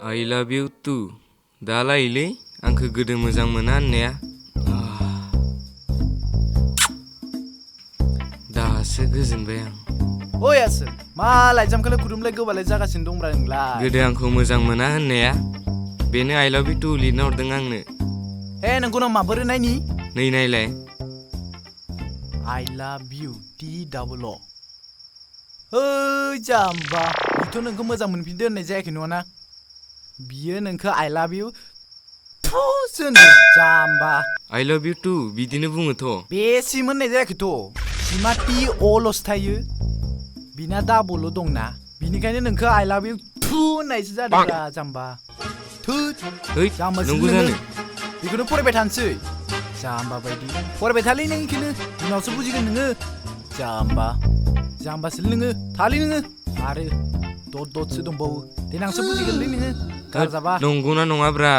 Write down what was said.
I love you too. दालायलै आंखो गोदो मोजां मोना होननाया दासो गोजोनबाय आं ओइ आसोल मा लाइजामखौलाय खुदुमलाय गोबालाय जागासिनो दंब्रा नोंलाय गोदो आंखौ मोजां मोना होननाया बेनो I love you too लिरना हरदों आंनो हे नोंगौ नामा बोरै नायनि नै नायलाय I love you T-double-O ओइ जाम्बा बिथ' नोंखौ मोजां मोनफिनदो होननाय जायाखै नङाना बियो नोंखौ I love you थु सोनो जाम्बा I love you too बिदिनो बुङोथ' बे सिम होननाय जायाखैथ' सिमा T-O-ल'सो थायो बिना डाबल दंना बिनिखायनो नोंखौ I love you थु होननायसो जादोंब्रा जाम्बा थोद ओइ जाम्बासो नंगौ नोङो जानो बेखौनो फरायबाय थानोसै जाम्बा बायदि फरायबाय थालै नों इखौनो उनावसो बुजिगोन नोङो जाम्बासो नोङो थालै नोङो आरो ददसो दंबावो देनांसो बुजिगोनलै नोङो गारजाबा नंगौना नङाब्रा